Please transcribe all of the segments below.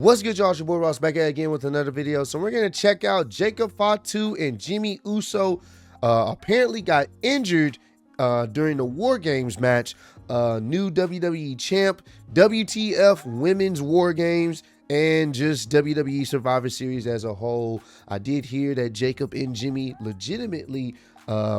What's good, y'all? It's your boy Ross back at it again with another video. So we're gonna check out Jacob Fatu and Jimmy Uso. Apparently got injured during the Wargames match. New WWE champ, WTF Women's Wargames, and just WWE Survivor Series as a whole. I did hear that Jacob and Jimmy legitimately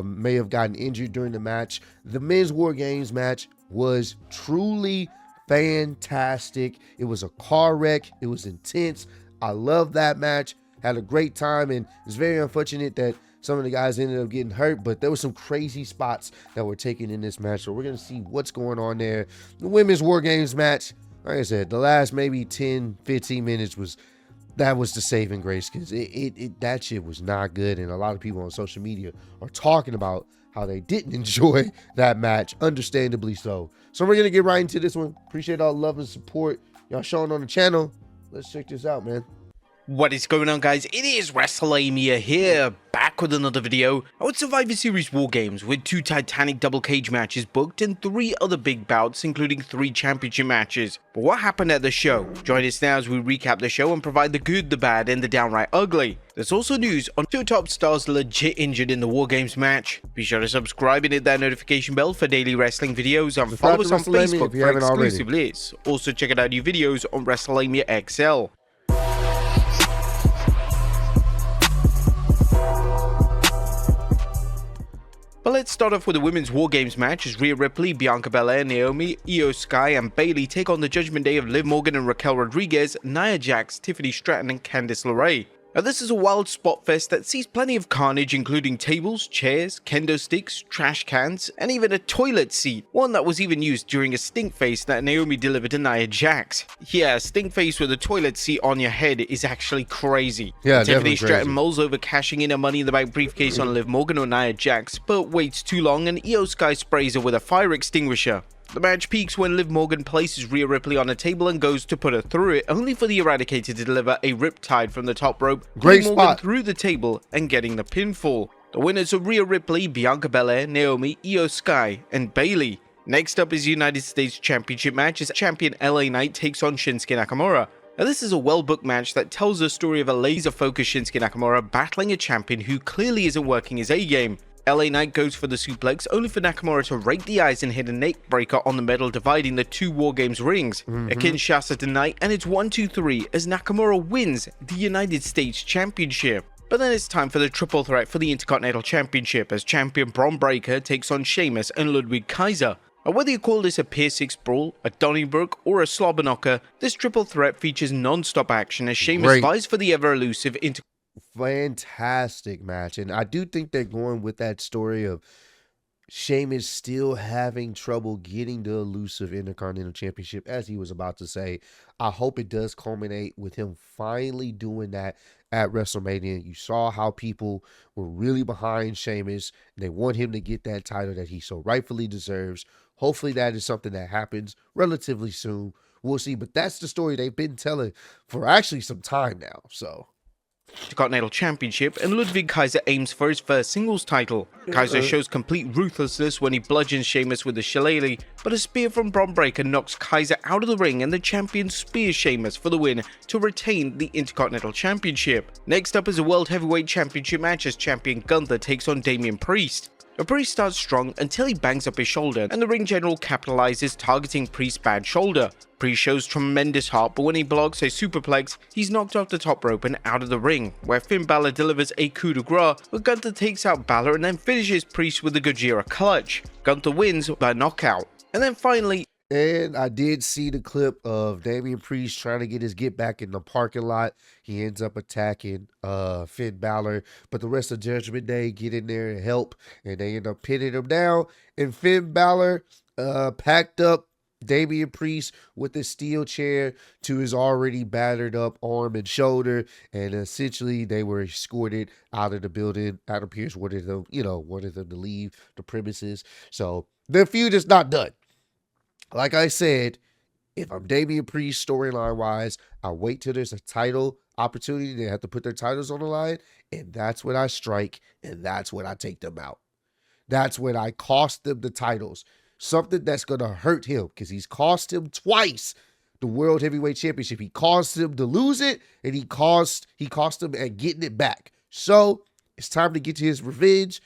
may have gotten injured during the match. The men's Wargames match was truly fantastic. It was a car wreck. It was intense. I love that match. Had a great time, and it's very unfortunate that some of the guys ended up getting hurt, but there were some crazy spots that were taken in this match. So we're going to see what's going on there. The women's War Games match, like I said, the last maybe 10, 15 minutes was the saving grace, because that shit was not good. And a lot of people on social media are talking about how they didn't enjoy that match, understandably so. So we're gonna get right into this one. Appreciate all the love and support y'all showing on the channel. Let's check this out, man. What is going on, guys? It is WrestleMania here, back with another video. Our Survivor Series War Games with 2 Titanic double cage matches booked and 3 other big bouts, including 3 championship matches. But what happened at the show? Join us now as we recap the show and provide the good, the bad, and the downright ugly. There's also news on 2 top stars legit injured in the War Games match. Be sure to subscribe and hit that notification bell for daily wrestling videos, and follow us on Facebook for exclusive lists. Also check out our new videos on WrestleMania XL. But let's start off with the women's War Games match as Rhea Ripley, Bianca Belair, Naomi, Io Sky, and Bayley take on the Judgment Day of Liv Morgan and Raquel Rodriguez, Nia Jax, Tiffany Stratton, and Candice LeRae. Now, this is a wild spot fest that sees plenty of carnage, including tables, chairs, kendo sticks, trash cans, and even a toilet seat, one that was even used during a stink face that Naomi delivered to Nia Jax. Yeah, a stink face with a toilet seat on your head is actually crazy. Yeah, Tiffany Stratton mulls over cashing in a Money in the Bank briefcase on Liv Morgan or Nia Jax, but waits too long and Io Sky sprays her with a fire extinguisher. The match peaks when Liv Morgan places Rhea Ripley on a table and goes to put her through it, only for the Eradicator to deliver a riptide from the top rope, Great Morgan spot through the table and getting the pinfall. The winners are Rhea Ripley, Bianca Belair, Naomi, Io Sky, and Bayley. Next up is the United States Championship match as champion LA Knight takes on Shinsuke Nakamura. Now, this is a well-booked match that tells the story of a laser-focused Shinsuke Nakamura battling a champion who clearly isn't working his A-game. LA Knight goes for the suplex, only for Nakamura to rake the eyes and hit a neck breaker on the metal, dividing the 2 War Games rings. A Kinshasa to Knight, and it's 1-2-3 as Nakamura wins the United States Championship. But then it's time for the triple threat for the Intercontinental Championship as champion Bron Breakker takes on Sheamus and Ludwig Kaiser. Now, whether you call this a Pier 6 brawl, a Donnybrook, or a slobber knocker, this triple threat features non-stop action as Sheamus vies for the ever-elusive fantastic match. And I do think they're going with that story of Sheamus still having trouble getting the elusive Intercontinental Championship, as he was about to say. I hope it does culminate with him finally doing that at WrestleMania. You saw how people were really behind Sheamus. They want him to get that title that he so rightfully deserves. Hopefully that is something that happens relatively soon. We'll see. But that's the story they've been telling for actually some time now. So Intercontinental Championship, and Ludwig Kaiser aims for his first singles title. Kaiser shows complete ruthlessness when he bludgeons Sheamus with a shillelagh, but a spear from Bron Breakker knocks Kaiser out of the ring and the champion spears Sheamus for the win to retain the Intercontinental Championship. Next up is a World Heavyweight Championship match as champion Gunther takes on Damian Priest. The Priest starts strong until he bangs up his shoulder, and the ring general capitalizes, targeting Priest's bad shoulder. Priest shows tremendous heart, but when he blocks a superplex, he's knocked off the top rope and out of the ring, where Finn Balor delivers a coup de grace, but Gunther takes out Balor and then finishes Priest with the Gojira clutch. Gunther wins by knockout. And then finally, and I did see the clip of Damian Priest trying to get his get back in the parking lot. He ends up attacking Finn Balor, but the rest of Judgment Day get in there and help, and they end up pinning him down. And Finn Balor packed up Damian Priest with a steel chair to his already battered up arm and shoulder, and essentially they were escorted out of the building. Adam Pearce wanted them to leave the premises. So the feud is not done. Like I said, if I'm Damian Priest storyline wise, I wait till there's a title opportunity. They have to put their titles on the line, and that's when I strike, and that's when I take them out. That's when I cost them the titles. Something that's going to hurt him, because he's cost him twice the World Heavyweight Championship. He caused him to lose it, and he cost him at getting it back. So it's time to get to his revenge,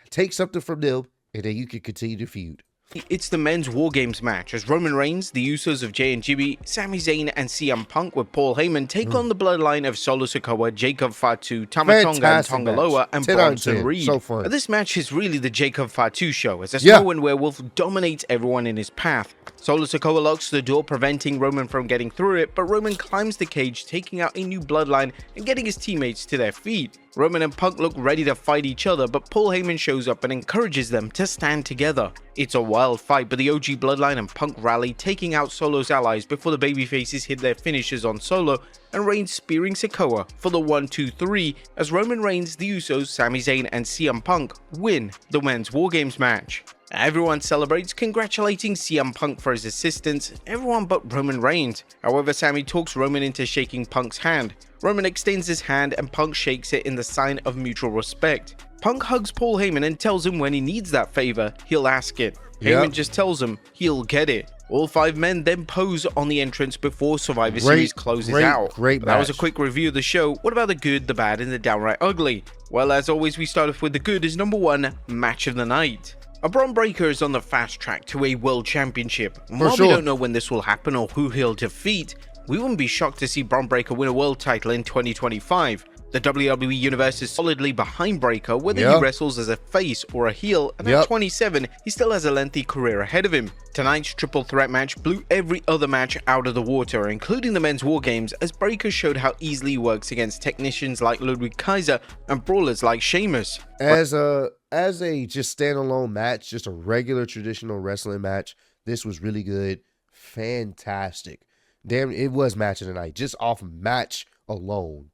take something from them, and then you can continue to feud. It's the men's Wargames match as Roman Reigns, the Usos of Jay and Jimmy, Sami Zayn and CM Punk with Paul Heyman take on the bloodline of Solo Sikoa, Jacob Fatu, Tama Tonga and Tongaloa, and Bronson Reed. So fun. This match is really the Jacob Fatu show as a Samoan werewolf dominates everyone in his path. Solo Sikoa locks the door, preventing Roman from getting through it, but Roman climbs the cage, taking out a new bloodline and getting his teammates to their feet. Roman and Punk look ready to fight each other, but Paul Heyman shows up and encourages them to stand together. It's a wild fight, but the OG Bloodline and Punk rally, taking out Solo's allies before the babyfaces hit their finishes on Solo, and Reigns spearing Sikoa for the 1-2-3 as Roman Reigns, the Usos, Sami Zayn and CM Punk win the men's Wargames match. Everyone celebrates, congratulating CM Punk for his assistance, everyone but Roman Reigns. However, Sami talks Roman into shaking Punk's hand. Roman extends his hand and Punk shakes it in the sign of mutual respect. Punk hugs Paul Heyman and tells him when he needs that favor, he'll ask it. Heyman just tells him he'll get it. All 5 men then pose on the entrance before Survivor Series closes out. That was a quick review of the show. What about the good, the bad, and the downright ugly? Well, as always, we start off with the good as number 1, match of the night. A Braun Breaker is on the fast track to a world championship. While we don't know when this will happen or who he'll defeat, we wouldn't be shocked to see Braun Breaker win a world title in 2025. The WWE Universe is solidly behind Breaker, whether he wrestles as a face or a heel, and at 27, he still has a lengthy career ahead of him. Tonight's triple threat match blew every other match out of the water, including the men's Wargames, as Breaker showed how easily he works against technicians like Ludwig Kaiser and brawlers like Sheamus. As a just standalone match, just a regular traditional wrestling match, this was really good. Fantastic. Damn, it was match of the night, just off match alone.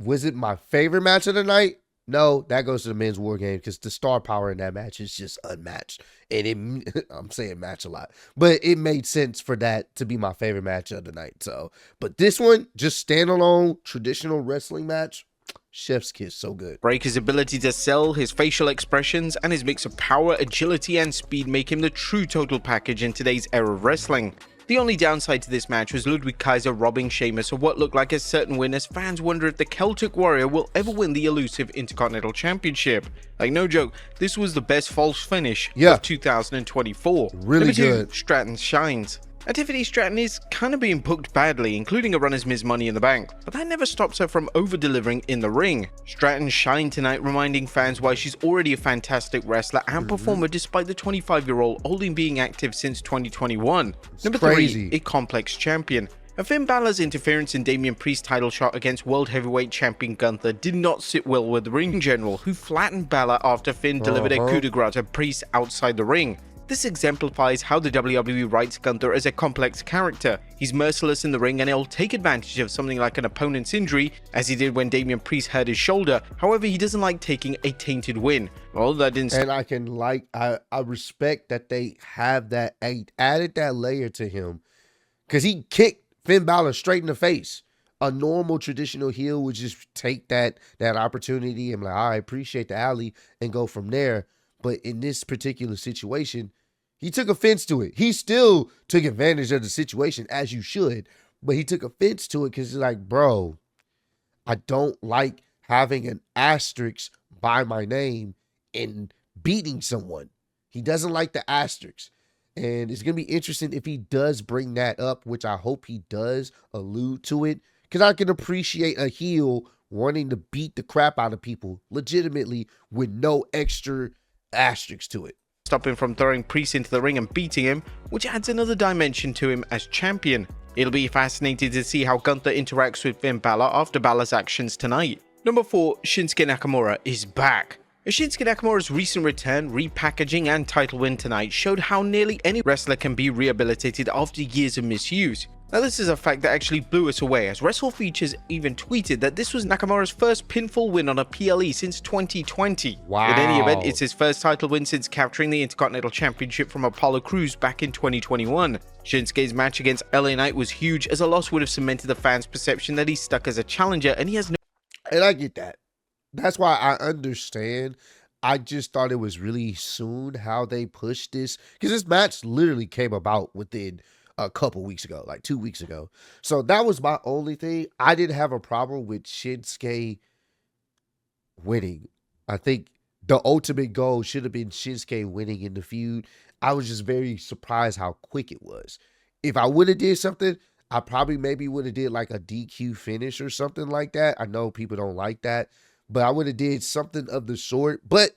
Was it my favorite match of the night? No, that goes to the men's war game because the star power in that match is just unmatched. And I'm saying match a lot, but it made sense for that to be my favorite match of the night. So, but this one, just standalone traditional wrestling match, chef's kiss, so good. Breaker's ability to sell, his facial expressions, and his mix of power, agility, and speed make him the true total package in today's era of wrestling. The only downside to this match was Ludwig Kaiser robbing Sheamus of what looked like a certain win, as fans wonder if the Celtic Warrior will ever win the elusive Intercontinental Championship. Like, no joke, this was the best false finish of 2024. Really Number 2, good. Stratton shines. Tiffany Stratton is kind of being booked badly, including a run as Ms. Money in the Bank, but that never stops her from over-delivering in the ring. Stratton shined tonight, reminding fans why she's already a fantastic wrestler and performer despite the 25-year-old only being active since 2021. Number 3, a complex champion. Finn Balor's interference in Damian Priest's title shot against World Heavyweight Champion Gunther did not sit well with the ring general, who flattened Balor after Finn delivered a coup de grace to Priest outside the ring. This exemplifies how the WWE writes Gunther as a complex character. He's merciless in the ring and he'll take advantage of something like an opponent's injury, as he did when Damian Priest hurt his shoulder. However, he doesn't like taking a tainted win. Well, that didn't. And I respect that they have that, added that layer to him, because he kicked Finn Balor straight in the face. A normal traditional heel would just take that opportunity and be like, I appreciate the alley and go from there. But in this particular situation, he took offense to it. He still took advantage of the situation, as you should, but he took offense to it because he's like, bro, I don't like having an asterisk by my name and beating someone. He doesn't like the asterisk. And it's going to be interesting if he does bring that up, which I hope he does allude to it, because I can appreciate a heel wanting to beat the crap out of people legitimately with no extra asterisk to it. Stop him from throwing Priest into the ring and beating him, which adds another dimension to him as champion. It'll be fascinating to see how Gunther interacts with Finn Balor after Balor's actions tonight. Number 4, Shinsuke Nakamura is back. Shinsuke Nakamura's recent return, repackaging, and title win tonight showed how nearly any wrestler can be rehabilitated after years of misuse. Now, this is a fact that actually blew us away, as Wrestle Features even tweeted that this was Nakamura's first pinfall win on a PLE since 2020. Wow. In any event, it's his first title win since capturing the Intercontinental Championship from Apollo Crews back in 2021. Shinsuke's match against LA Knight was huge, as a loss would have cemented the fans' perception that he's stuck as a challenger and he has no... And I get that. That's why I understand. I just thought it was really soon how they pushed this, because this match literally came about within a couple weeks ago, like 2 weeks ago. So that was my only thing. I didn't have a problem with Shinsuke winning. I think the ultimate goal should have been Shinsuke winning in the feud. I was just very surprised how quick it was. If I would have did something, I probably maybe would have did like a DQ finish or something like that. I know people don't like that, but I would have did something of the sort. But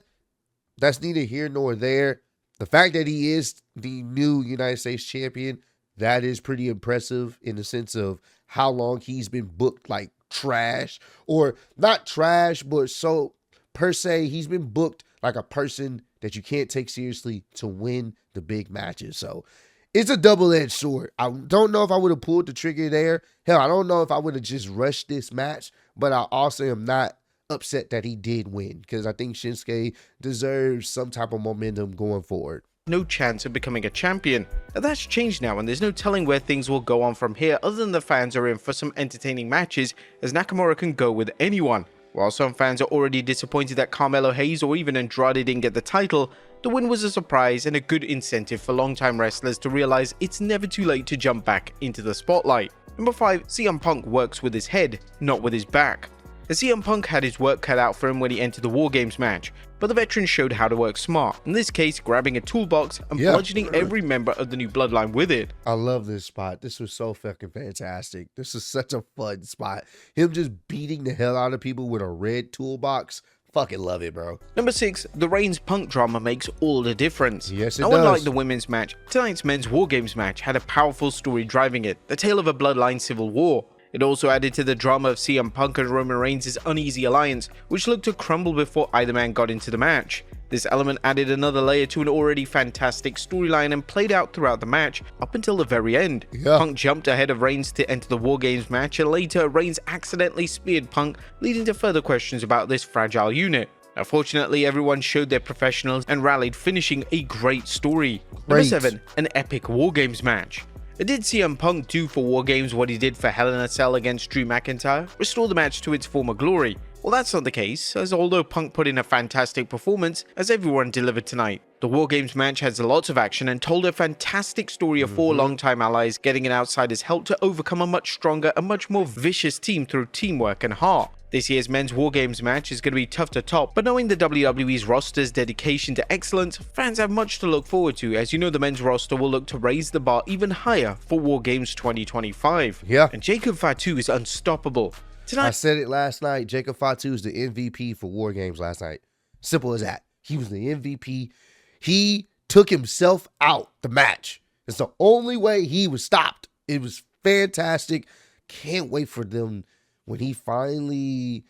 that's neither here nor there. The fact that he is the new United States champion, that is pretty impressive in the sense of how long he's been booked like trash, or not trash, but so per se, he's been booked like a person that you can't take seriously to win the big matches. So it's a double-edged sword. I don't know if I would have pulled the trigger there. Hell, I don't know if I would have just rushed this match, but I also am not upset that he did win because I think Shinsuke deserves some type of momentum going forward. No chance of becoming a champion. Now that's changed now, and there's no telling where things will go on from here other than the fans are in for some entertaining matches, as Nakamura can go with anyone. While some fans are already disappointed that Carmelo Hayes or even Andrade didn't get the title, the win was a surprise and a good incentive for longtime wrestlers to realize it's never too late to jump back into the spotlight. Number 5, CM Punk works with his head, not with his back. The CM Punk had his work cut out for him when he entered the Wargames match, but the veteran showed how to work smart, in this case grabbing a toolbox and bludgeoning every member of the new bloodline with it. I love this spot. This was so fucking fantastic. This is such a fun spot. Him just beating the hell out of people with a red toolbox. Fucking love it, bro. Number 6, the Reigns Punk drama makes all the difference. Yes, it now, does. unlike the women's match, tonight's men's Wargames match had a powerful story driving it, the tale of a bloodline civil war. It also added to the drama of CM Punk and Roman Reigns' uneasy alliance, which looked to crumble before either man got into the match. This element added another layer to an already fantastic storyline and played out throughout the match, up until the very end. Punk jumped ahead of Reigns to enter the Wargames match, and later Reigns accidentally speared Punk, leading to further questions about this fragile unit. Now, fortunately, everyone showed their professionals and rallied, finishing a great story. Number 7, an epic Wargames match. Did CM Punk do for Wargames what he did for Hell in a Cell against Drew McIntyre? Restore the match to its former glory? Well, that's not the case, as although Punk put in a fantastic performance, as everyone delivered tonight, the Wargames match has lots of action and told a fantastic story of 4 longtime allies getting an outsider's help to overcome a much stronger and much more vicious team through teamwork and heart. This year's men's Wargames match is going to be tough to top, but knowing the WWE's roster's dedication to excellence, fans have much to look forward to, as you know the men's roster will look to raise the bar even higher for Wargames 2025. And Jacob Fatu is unstoppable. Tonight, I said it last night. Jacob Fatu is the MVP for Wargames last night. Simple as that. He was the MVP. He took himself out the match. It's the only way he was stopped. It was fantastic. Can't wait for them when he finally,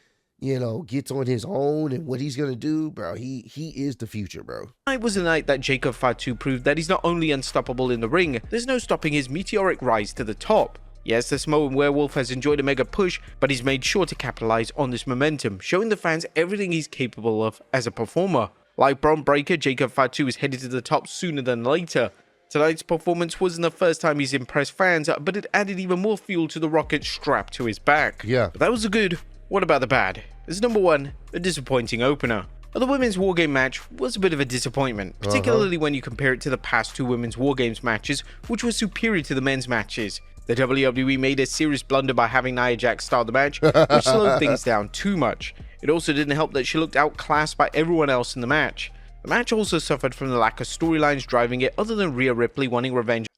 gets on his own and what he's going to do, bro. He is the future, bro. Tonight was the night that Jacob Fatu proved that he's not only unstoppable in the ring, there's no stopping his meteoric rise to the top. Yes, the Samoan Werewolf has enjoyed a mega push, but he's made sure to capitalize on this momentum, showing the fans everything he's capable of as a performer. Like Bron Breakker, Jacob Fatu is headed to the top sooner than later. Tonight's performance wasn't the first time he's impressed fans, but it added even more fuel to the rocket strapped to his back. But that was the good. What about the bad? As number 1, a disappointing opener. The women's Wargame match was a bit of a disappointment, particularly when you compare it to the past 2 women's Wargames matches, which were superior to the men's matches. The WWE made a serious blunder by having Nia Jax start the match, which slowed things down too much. It also didn't help that she looked outclassed by everyone else in the match. The match also suffered from the lack of storylines driving it, other than Rhea Ripley wanting revenge.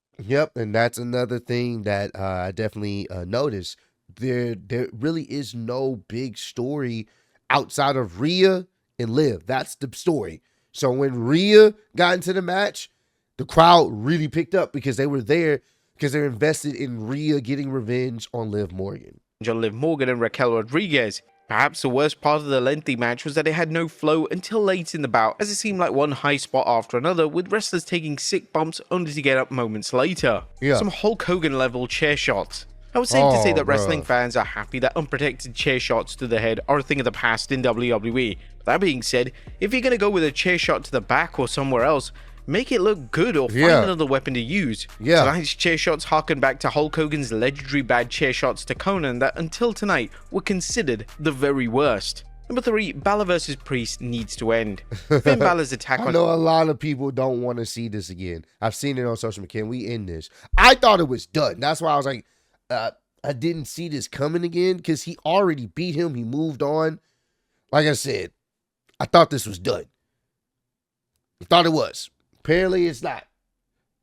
And that's another thing that I definitely noticed. There really is no big story outside of Rhea and Liv. That's the story. So when Rhea got into the match, the crowd really picked up because they were there because they're invested in Rhea getting revenge on Liv Morgan. Liv Morgan and Raquel Rodriguez. Perhaps the worst part of the lengthy match was that it had no flow until late in the bout, as it seemed like one high spot after another, with wrestlers taking sick bumps only to get up moments later. Some Hulk Hogan level chair shots. I would safe to say that wrestling fans are happy that unprotected chair shots to the head are a thing of the past in WWE. That being said, if you're going to go with a chair shot to the back or somewhere else, make it look good or find another weapon to use. Tonight's chair shots harken back to Hulk Hogan's legendary bad chair shots to Conan that until tonight were considered the very worst. Number 3, Balor vs. Priest needs to end. Finn Balor's attack I on... know a lot of people don't want to see this again. I've seen it on social media. Can we end this? I thought it was done. That's why I was like, I didn't see this coming again because he already beat him. He moved on. Like I said, I thought this was done. I thought it was. Apparently, it's not.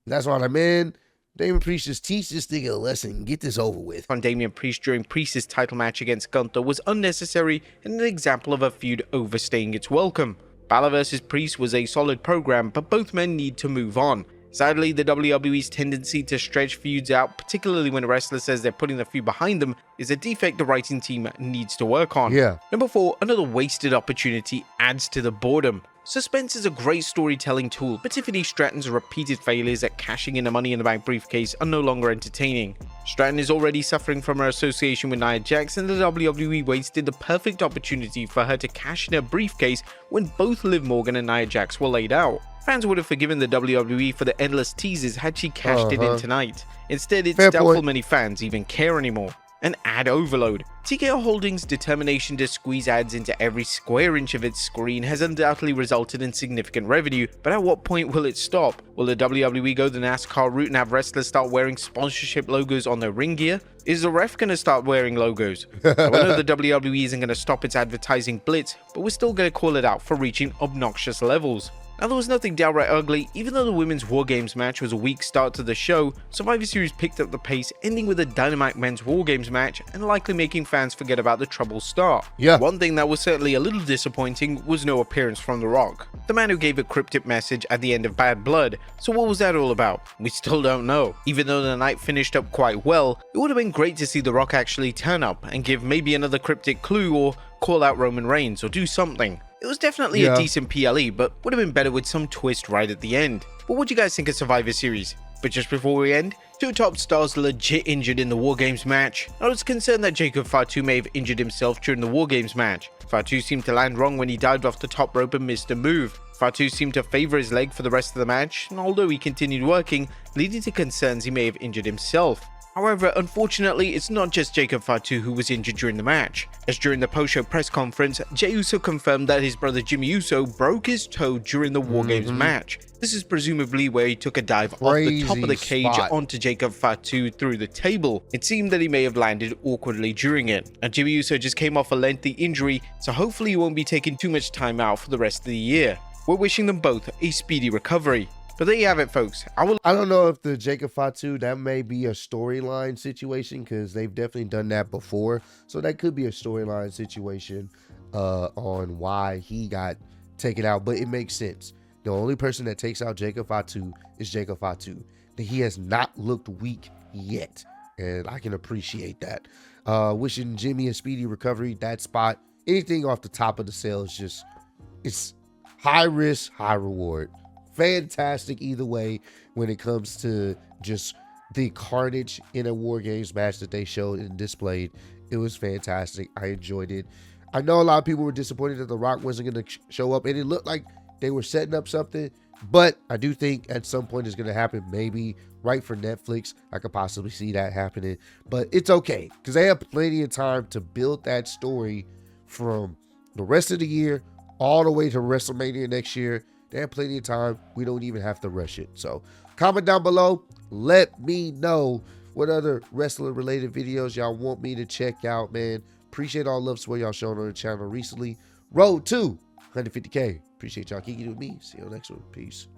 That's why I'm in. Damian Priest just teach this nigga a lesson and get this over with. On Damian Priest during Priest's title match against Gunther was unnecessary and an example of a feud overstaying its welcome. Balor vs. Priest was a solid program, but both men need to move on. Sadly, the WWE's tendency to stretch feuds out, particularly when a wrestler says they're putting the feud behind them, is a defect the writing team needs to work on. Yeah. Number 4, another wasted opportunity adds to the boredom. Suspense is a great storytelling tool, but Tiffany Stratton's repeated failures at cashing in a Money in the Bank briefcase are no longer entertaining. Stratton is already suffering from her association with Nia Jax, and the WWE wasted the perfect opportunity for her to cash in her briefcase when both Liv Morgan and Nia Jax were laid out. Fans would have forgiven the WWE for the endless teases had she cashed it in tonight. Instead, it's doubtful many fans even care anymore. An ad overload. TKO Holdings' determination to squeeze ads into every square inch of its screen has undoubtedly resulted in significant revenue, but at what point will it stop? Will the WWE go the NASCAR route and have wrestlers start wearing sponsorship logos on their ring gear? Is the ref going to start wearing logos? I know the WWE isn't going to stop its advertising blitz, but we're still going to call it out for reaching obnoxious levels. Now, there was nothing downright ugly. Even though the women's Wargames match was a weak start to the show, Survivor Series picked up the pace, ending with a dynamite men's Wargames match and likely making fans forget about the troubled start. Yeah. One thing that was certainly a little disappointing was no appearance from The Rock, the man who gave a cryptic message at the end of Bad Blood. So what was that all about? We still don't know. Even though the night finished up quite well, it would have been great to see The Rock actually turn up and give maybe another cryptic clue or call out Roman Reigns or do something. It was definitely a decent PLE, but would have been better with some twist right at the end. But what do you guys think of Survivor Series? But just before we end, 2 top stars legit injured in the Wargames match. I was concerned that Jacob Fatu may have injured himself during the Wargames match. Fatu seemed to land wrong when he dived off the top rope and missed a move. Fatu seemed to favor his leg for the rest of the match, and although he continued working, leading to concerns he may have injured himself. However, unfortunately, it's not just Jacob Fatu who was injured during the match, as during the post-show press conference, Jey Uso confirmed that his brother Jimmy Uso broke his toe during the Wargames match. This is presumably where he took a dive off the top of the cage onto Jacob Fatu through the table. It seemed that he may have landed awkwardly during it, and Jimmy Uso just came off a lengthy injury, so hopefully he won't be taking too much time out for the rest of the year. We're wishing them both a speedy recovery. But there you have it, folks. I don't know if the Jacob Fatu, that may be a storyline situation because they've definitely done that before. So that could be a storyline situation on why he got taken out. But it makes sense. The only person that takes out Jacob Fatu is Jacob Fatu. He has not looked weak yet. And I can appreciate that. Wishing Jimmy a speedy recovery. That spot, anything off the top of the cell is just, it's high risk, high reward. Fantastic either way when it comes to just the carnage in a Wargames match that they showed and displayed. It was fantastic. I enjoyed it. I know a lot of people were disappointed that The Rock wasn't going to show up, and it looked like they were setting up something, but I do think at some point it's going to happen. Maybe right for Netflix, I could possibly see that happening, but it's okay because they have plenty of time to build that story from the rest of the year all the way to WrestleMania next year. They have plenty of time. We don't even have to rush it. So comment down below. Let me know what other wrestling related videos y'all want me to check out, man. Appreciate all love support y'all showing on the channel recently. Road to 150K. Appreciate y'all kicking with me. See you on the next one. Peace.